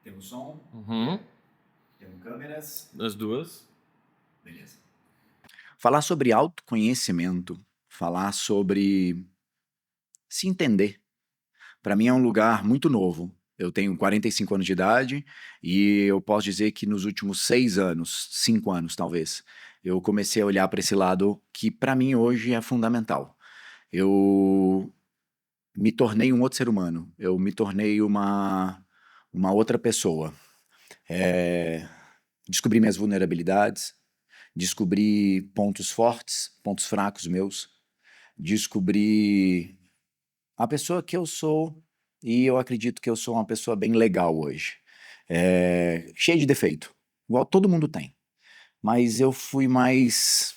Temos som? Uhum. Temos câmeras? As duas. Beleza. Falar sobre autoconhecimento, falar sobre se entender, para mim é um lugar muito novo. Eu tenho 45 anos de idade e eu posso dizer que nos últimos 6 anos, 5 anos talvez, eu comecei a olhar para esse lado que para mim hoje é fundamental. Eu me tornei um outro ser humano, eu me tornei uma outra pessoa. Descobri minhas vulnerabilidades, descobri pontos fortes, pontos fracos meus, descobri a pessoa que eu sou e eu acredito que eu sou uma pessoa bem legal hoje. Cheio de defeito, igual todo mundo tem. Mas eu fui mais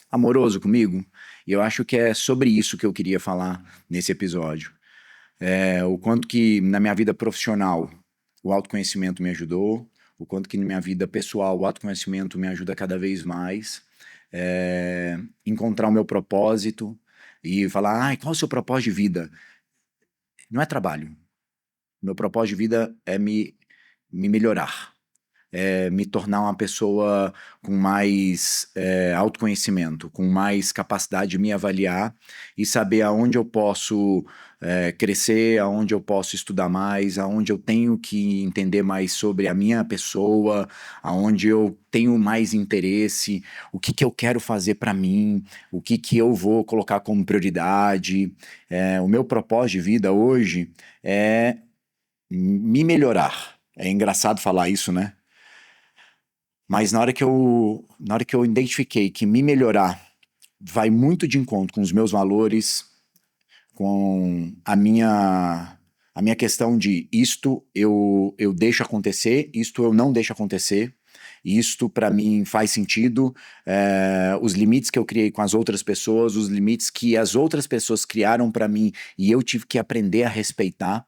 amoroso comigo e eu acho que é sobre isso que eu queria falar nesse episódio. O quanto que na minha vida profissional o autoconhecimento me ajudou, o quanto que na minha vida pessoal o autoconhecimento me ajuda cada vez mais. Encontrar o meu propósito e falar, ai, qual é o seu propósito de vida? Não é trabalho. Meu propósito de vida é me melhorar, é me tornar uma pessoa com mais autoconhecimento, com mais capacidade de me avaliar e saber aonde eu posso crescer, aonde eu posso estudar mais, aonde eu tenho que entender mais sobre a minha pessoa, aonde eu tenho mais interesse, o que eu quero fazer para mim, o que eu vou colocar como prioridade. O meu propósito de vida hoje é me melhorar. É engraçado falar isso, né? Mas na hora que eu identifiquei que me melhorar vai muito de encontro com os meus valores, com a minha questão de isto eu deixo acontecer, isto eu não deixo acontecer, isto para mim faz sentido, os limites que eu criei com as outras pessoas, os limites que as outras pessoas criaram para mim e eu tive que aprender a respeitar.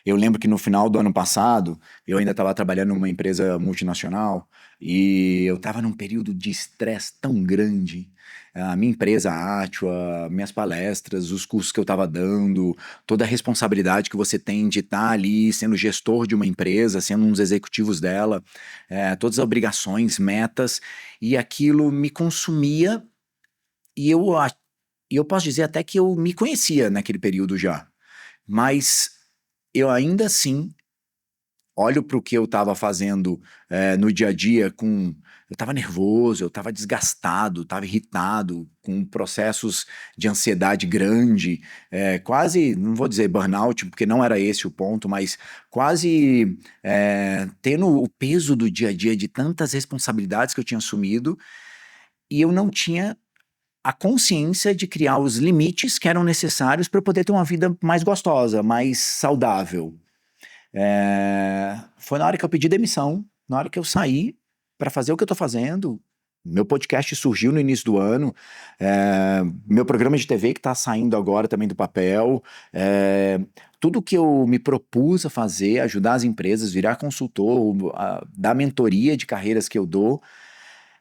Eu lembro que no final do ano passado, eu ainda estava trabalhando numa empresa multinacional e eu estava num período de estresse tão grande. A minha empresa, a Atua, minhas palestras, os cursos que eu estava dando, toda a responsabilidade que você tem de estar ali sendo gestor de uma empresa, sendo um dos executivos dela, todas as obrigações, metas, e aquilo me consumia e eu posso dizer até que eu me conhecia naquele período já. Mas eu ainda assim olho para o que eu estava fazendo no dia a dia eu estava nervoso, eu estava desgastado, estava irritado, com processos de ansiedade grande, quase, não vou dizer burnout, porque não era esse o ponto, mas quase tendo o peso do dia a dia de tantas responsabilidades que eu tinha assumido e eu não tinha a consciência de criar os limites que eram necessários para eu poder ter uma vida mais gostosa, mais saudável. Foi na hora que eu pedi demissão, na hora que eu saí para fazer o que eu tô fazendo. Meu podcast surgiu no início do ano, meu programa de TV que tá saindo agora também do papel, tudo que eu me propus a fazer, ajudar as empresas, virar consultor, dar mentoria de carreiras que eu dou,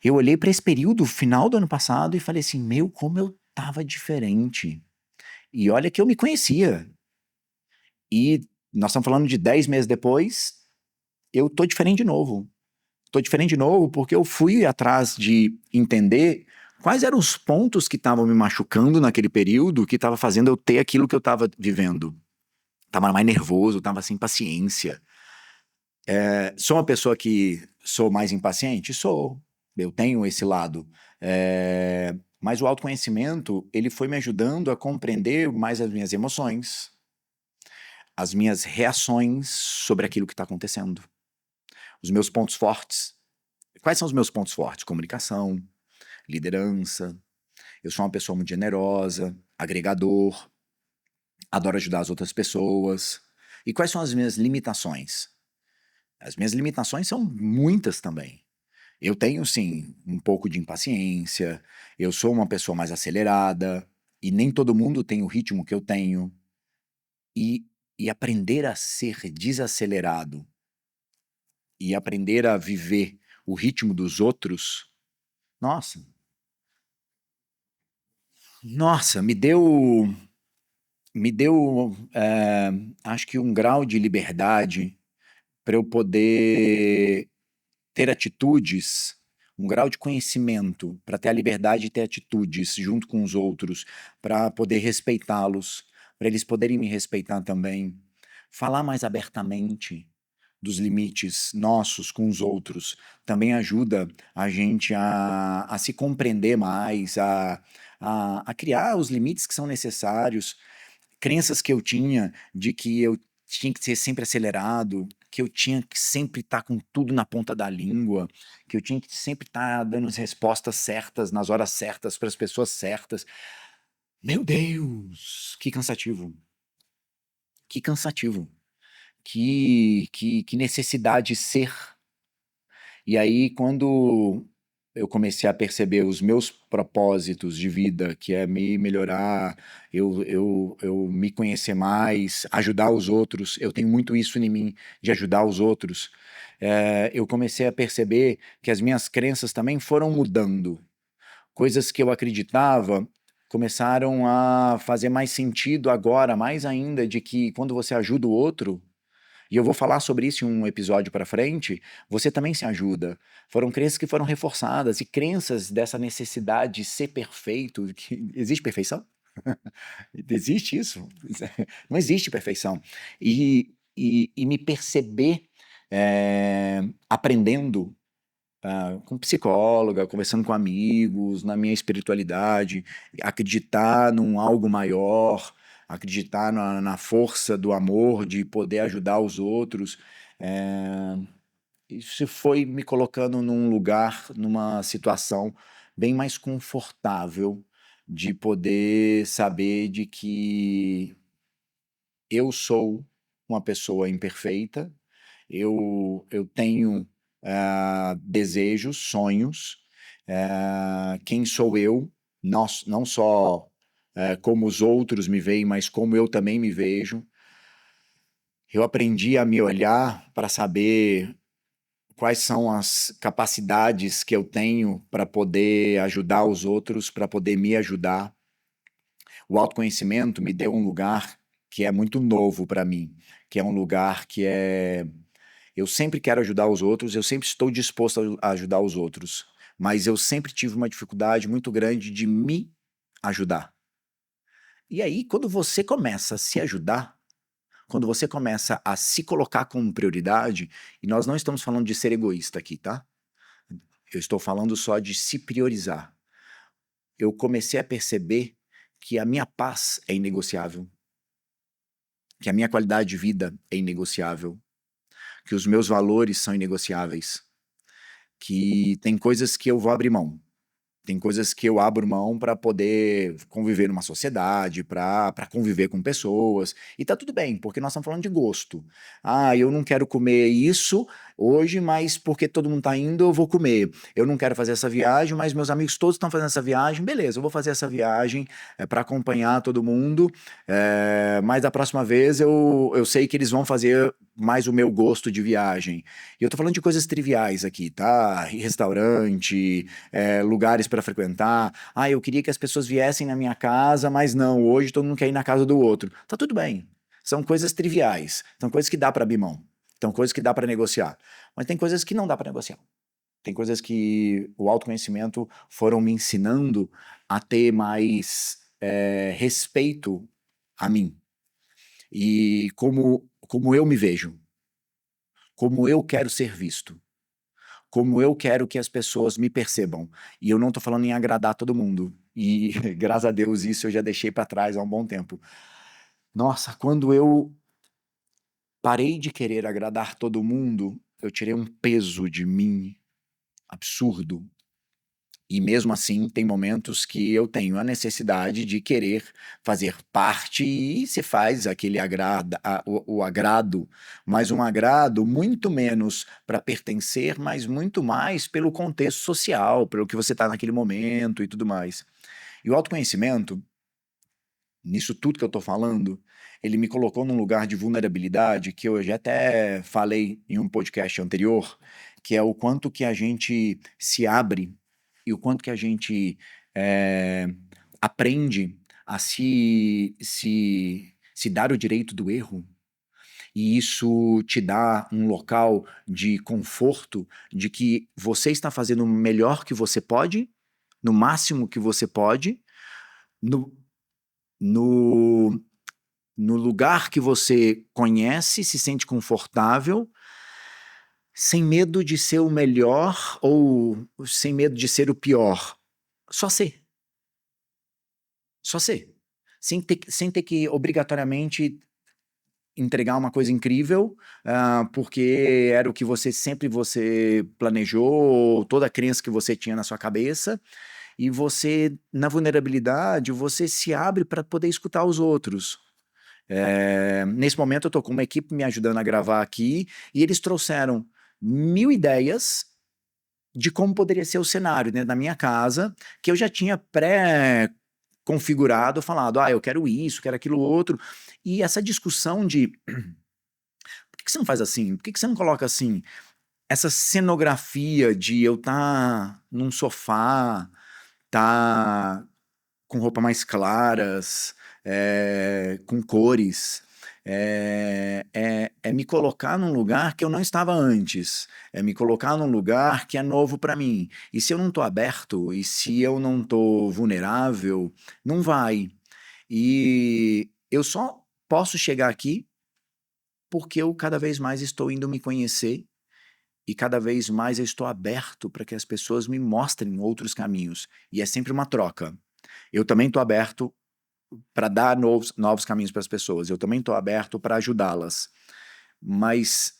eu olhei para esse período, final do ano passado, e falei assim, meu, como eu tava diferente. E olha que eu me conhecia. E nós estamos falando de 10 meses depois, eu tô diferente de novo. Tô diferente de novo porque eu fui atrás de entender quais eram os pontos que estavam me machucando naquele período, que estava fazendo eu ter aquilo que eu estava vivendo. Tava mais nervoso, tava sem paciência. Sou uma pessoa que sou mais impaciente? Sou. Eu tenho esse lado. Mas o autoconhecimento, ele foi me ajudando a compreender mais as minhas emoções, as minhas reações sobre aquilo que está acontecendo. Os meus pontos fortes. Quais são os meus pontos fortes? Comunicação, liderança. Eu sou uma pessoa muito generosa, agregador, adoro ajudar as outras pessoas. E quais são as minhas limitações? As minhas limitações são muitas também. Eu tenho, sim, um pouco de impaciência, eu sou uma pessoa mais acelerada, e nem todo mundo tem o ritmo que eu tenho. E aprender a ser desacelerado e aprender a viver o ritmo dos outros, nossa, me deu me deu, acho que um grau de liberdade para eu poder ter atitudes, um grau de conhecimento, para ter a liberdade de ter atitudes junto com os outros, para poder respeitá-los, para eles poderem me respeitar também, falar mais abertamente dos limites nossos com os outros, também ajuda a gente a se compreender mais, a criar os limites que são necessários, crenças que eu tinha de que eu tinha que ser sempre acelerado, que eu tinha que sempre estar com tudo na ponta da língua, que eu tinha que sempre estar dando as respostas certas, nas horas certas, para as pessoas certas. Meu Deus, que cansativo, que cansativo, que necessidade de ser. E aí, quando eu comecei a perceber os meus propósitos de vida, que é me melhorar, eu me conhecer mais, ajudar os outros, eu tenho muito isso em mim, de ajudar os outros. Eu comecei a perceber que as minhas crenças também foram mudando. Coisas que eu acreditava começaram a fazer mais sentido agora, mais ainda, de que quando você ajuda o outro, e eu vou falar sobre isso em um episódio para frente, você também se ajuda. Foram crenças que foram reforçadas e crenças dessa necessidade de ser perfeito, que existe perfeição? Existe isso? Não existe perfeição. E me perceber aprendendo com psicóloga, conversando com amigos, na minha espiritualidade, acreditar num algo maior, acreditar na força do amor, de poder ajudar os outros. É, isso foi me colocando num lugar, numa situação bem mais confortável de poder saber de que eu sou uma pessoa imperfeita, eu tenho desejos, sonhos, quem sou eu, não só como os outros me veem, mas como eu também me vejo. Eu aprendi a me olhar para saber quais são as capacidades que eu tenho para poder ajudar os outros, para poder me ajudar. O autoconhecimento me deu um lugar que é muito novo para mim, que é um lugar que é eu sempre quero ajudar os outros, eu sempre estou disposto a ajudar os outros, mas eu sempre tive uma dificuldade muito grande de me ajudar. E aí, quando você começa a se ajudar, quando você começa a se colocar como prioridade, e nós não estamos falando de ser egoísta aqui, tá? Eu estou falando só de se priorizar. Eu comecei a perceber que a minha paz é inegociável, que a minha qualidade de vida é inegociável, que os meus valores são inegociáveis, que tem coisas que eu vou abrir mão. Tem coisas que eu abro mão para poder conviver numa sociedade, para conviver com pessoas, e tá tudo bem, porque nós estamos falando de gosto. Ah, eu não quero comer isso hoje, mas porque todo mundo tá indo, eu vou comer. Eu não quero fazer essa viagem, mas meus amigos todos estão fazendo essa viagem, beleza, eu vou fazer essa viagem para acompanhar todo mundo, mas da próxima vez eu sei que eles vão fazer mais o meu gosto de viagem. E eu tô falando de coisas triviais aqui, tá? Restaurante, lugares para frequentar. Ah, eu queria que as pessoas viessem na minha casa, mas não, hoje todo mundo quer ir na casa do outro. Tá tudo bem. São coisas triviais, são coisas que dá para abrir mão, são coisas que dá para negociar. Mas tem coisas que não dá para negociar. Tem coisas que o autoconhecimento foram me ensinando a ter mais respeito a mim e como eu me vejo, como eu quero ser visto, como eu quero que as pessoas me percebam. E eu não estou falando em agradar todo mundo. E graças a Deus isso eu já deixei para trás há um bom tempo. Nossa, quando eu parei de querer agradar todo mundo, eu tirei um peso de mim absurdo. E mesmo assim, tem momentos que eu tenho a necessidade de querer fazer parte e se faz aquele o agrado, mas um agrado muito menos para pertencer, mas muito mais pelo contexto social, pelo que você está naquele momento e tudo mais. E o autoconhecimento, nisso tudo que eu estou falando, ele me colocou num lugar de vulnerabilidade que eu já até falei em um podcast anterior, que é o quanto que a gente se abre e o quanto que a gente aprende a se dar o direito do erro, e isso te dá um local de conforto de que você está fazendo o melhor que você pode, no máximo que você pode, no, no, no lugar que você conhece, se sente confortável, sem medo de ser o melhor ou sem medo de ser o pior. Só ser. Só ser. Sem ter que obrigatoriamente entregar uma coisa incrível, porque era o que você planejou, toda a crença que você tinha na sua cabeça, e você, na vulnerabilidade, você se abre para poder escutar os outros. Nesse momento eu tô com uma equipe me ajudando a gravar aqui, e eles trouxeram 1000 ideias de como poderia ser o cenário dentro da minha casa, que eu já tinha pré-configurado, falado, eu quero isso, quero aquilo outro, e essa discussão de por que você não faz assim? Por que você não coloca assim? Essa cenografia de eu estar num sofá, tá com roupa mais claras, com cores, é me colocar num lugar que eu não estava antes, é me colocar num lugar que é novo para mim. E se eu não estou aberto, e se eu não estou vulnerável, não vai. E eu só posso chegar aqui porque eu cada vez mais estou indo me conhecer e cada vez mais eu estou aberto para que as pessoas me mostrem outros caminhos. E é sempre uma troca. Eu também estou aberto para dar novos caminhos para as pessoas. Eu também estou aberto para ajudá-las. Mas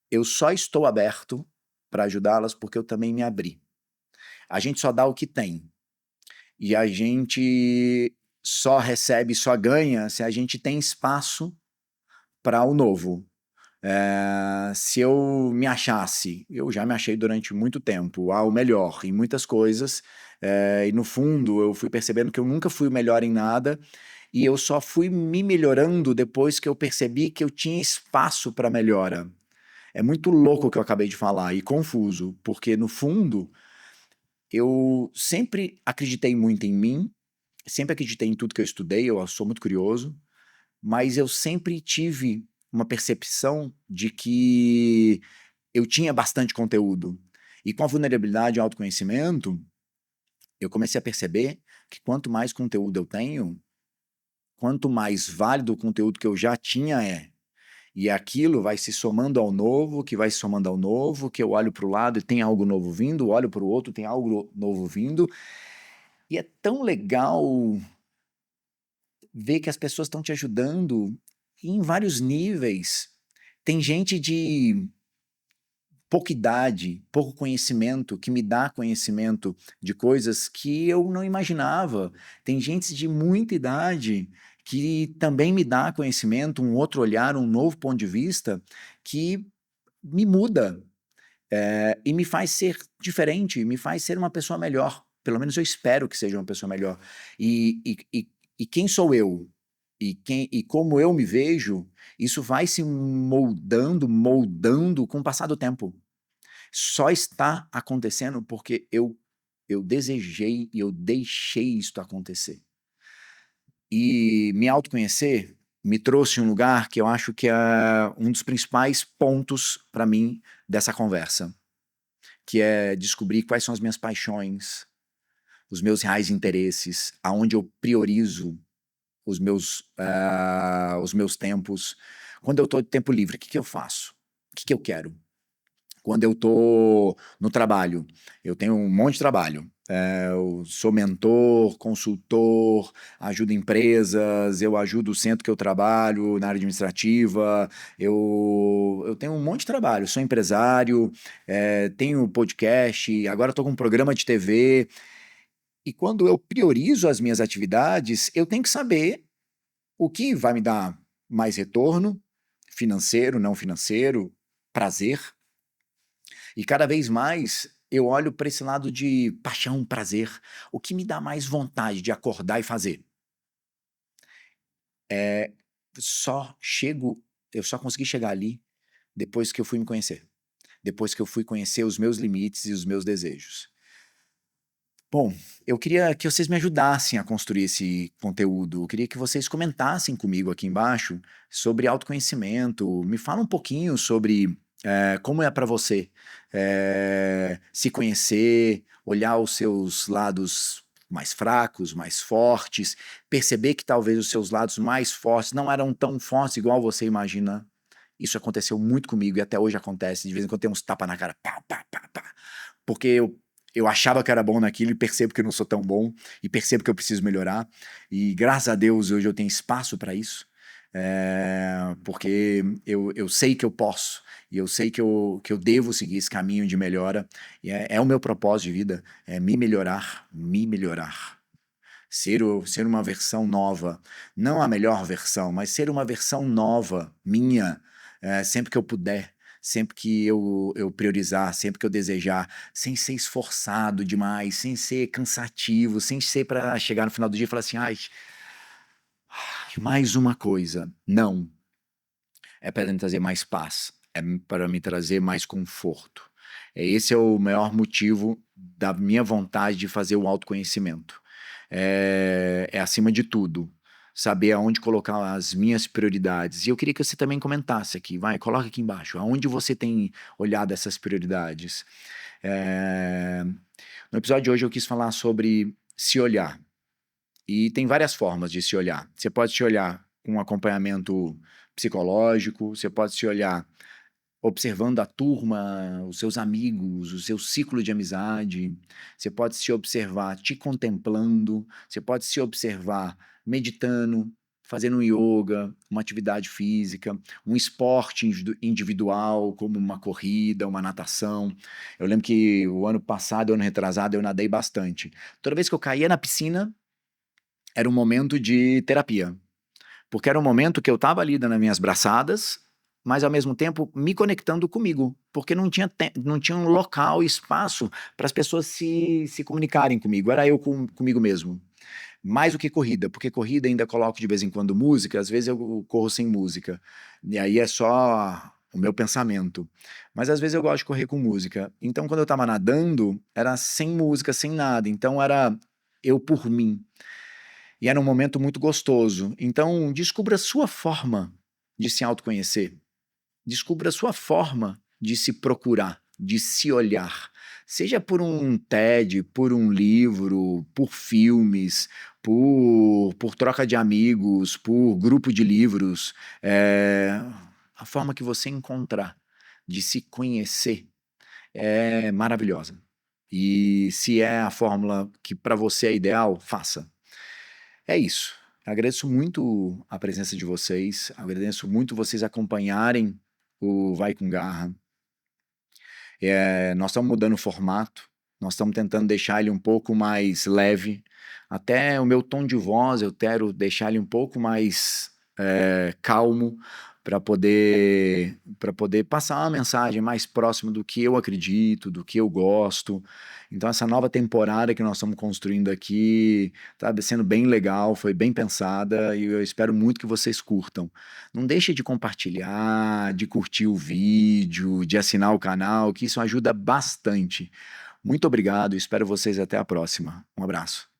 eu só estou aberto para ajudá-las porque eu também me abri. A gente só dá o que tem. E a gente só recebe, só ganha se a gente tem espaço para o novo. Se eu me achasse, eu já me achei durante muito tempo, o melhor em muitas coisas, e no fundo eu fui percebendo que eu nunca fui o melhor em nada, e eu só fui me melhorando depois que eu percebi que eu tinha espaço para melhora. É muito louco o que eu acabei de falar e confuso, porque no fundo eu sempre acreditei muito em mim, sempre acreditei em tudo que eu estudei, eu sou muito curioso, mas eu sempre tive uma percepção de que eu tinha bastante conteúdo. E com a vulnerabilidade e o autoconhecimento, eu comecei a perceber que quanto mais conteúdo eu tenho, quanto mais válido o conteúdo que eu já tinha é. E aquilo vai se somando ao novo, que vai se somando ao novo, que eu olho para o lado e tem algo novo vindo, olho para o outro, tem algo novo vindo. E é tão legal ver que as pessoas estão te ajudando em vários níveis. Tem gente de pouca idade, pouco conhecimento, que me dá conhecimento de coisas que eu não imaginava. Tem gente de muita idade que também me dá conhecimento, um outro olhar, um novo ponto de vista que me muda, e me faz ser diferente, me faz ser uma pessoa melhor. Pelo menos eu espero que seja uma pessoa melhor. E quem sou eu? E como eu me vejo, isso vai se moldando com o passar do tempo. Só está acontecendo porque eu desejei e eu deixei isto acontecer. E me autoconhecer me trouxe um lugar que eu acho que é um dos principais pontos para mim dessa conversa, que é descobrir quais são as minhas paixões, os meus reais interesses, aonde eu priorizo os meus tempos. Quando eu estou de tempo livre, o que eu faço? O que eu quero? Quando eu estou no trabalho, eu tenho um monte de trabalho. Eu sou mentor, consultor, ajudo empresas, eu ajudo o centro que eu trabalho, na área administrativa, eu tenho um monte de trabalho, sou empresário, tenho podcast, agora estou com um programa de TV, e quando eu priorizo as minhas atividades, eu tenho que saber o que vai me dar mais retorno, financeiro, não financeiro, prazer. E cada vez mais eu olho para esse lado de paixão, prazer, o que me dá mais vontade de acordar e fazer. Só chego, eu só consegui chegar ali depois que eu fui me conhecer. Depois que eu fui conhecer os meus limites e os meus desejos. Bom, eu queria que vocês me ajudassem a construir esse conteúdo. Eu queria que vocês comentassem comigo aqui embaixo sobre autoconhecimento. Me fala um pouquinho sobre como é para você se conhecer, olhar os seus lados mais fracos, mais fortes, perceber que talvez os seus lados mais fortes não eram tão fortes igual você imagina. Isso aconteceu muito comigo e até hoje acontece. De vez em quando tem uns tapas na cara, pá, pá, pá, pá. Porque eu achava que era bom naquilo e percebo que eu não sou tão bom e percebo que eu preciso melhorar. E graças a Deus hoje eu tenho espaço para isso, porque eu sei que eu posso e eu sei que eu devo seguir esse caminho de melhora. E é o meu propósito de vida, é me melhorar, me melhorar. Ser uma versão nova, não a melhor versão, mas ser uma versão nova, minha, sempre que eu puder, sempre que eu priorizar, sempre que eu desejar, sem ser esforçado demais, sem ser cansativo, sem ser para chegar no final do dia e falar assim, ai, mais uma coisa. Não, é para me trazer mais paz, é para me trazer mais conforto. Esse é o maior motivo da minha vontade de fazer o autoconhecimento. É acima de tudo, saber aonde colocar as minhas prioridades. E eu queria que você também comentasse aqui, vai, coloca aqui embaixo, aonde você tem olhado essas prioridades. É, No episódio de hoje eu quis falar sobre se olhar. E tem várias formas de se olhar. Você pode se olhar com um acompanhamento psicológico, você pode se olhar observando a turma, os seus amigos, o seu ciclo de amizade. Você pode se observar te contemplando, você pode se observar meditando, fazendo um yoga, uma atividade física, um esporte individual, como uma corrida, uma natação. Eu lembro que o ano passado, ano retrasado, eu nadei bastante. Toda vez que eu caía na piscina, era um momento de terapia. Porque era um momento que eu estava ali dando as minhas braçadas, mas ao mesmo tempo me conectando comigo, porque não tinha um local, espaço para as pessoas se comunicarem comigo, era eu comigo mesmo. Mais do que corrida, porque corrida ainda coloco de vez em quando música, às vezes eu corro sem música, e aí é só o meu pensamento. Mas às vezes eu gosto de correr com música. Então quando eu estava nadando, era sem música, sem nada, então era eu por mim. E era um momento muito gostoso. Então, descubra a sua forma de se autoconhecer. Descubra a sua forma de se procurar, de se olhar. Seja por um TED, por um livro, por filmes, por troca de amigos, por grupo de livros. A forma que você encontrar de se conhecer é maravilhosa. E se é a fórmula que para você é ideal, faça. É isso. Agradeço muito a presença de vocês, agradeço muito vocês acompanharem o Vai com Garra. Nós estamos mudando o formato, nós estamos tentando deixar ele um pouco mais leve, até o meu tom de voz eu quero deixar ele um pouco mais calmo, para poder passar uma mensagem mais próxima do que eu acredito, do que eu gosto. Então essa nova temporada que nós estamos construindo aqui está sendo bem legal, foi bem pensada e eu espero muito que vocês curtam. Não deixe de compartilhar, de curtir o vídeo, de assinar o canal, que isso ajuda bastante. Muito obrigado, espero vocês até a próxima. Um abraço.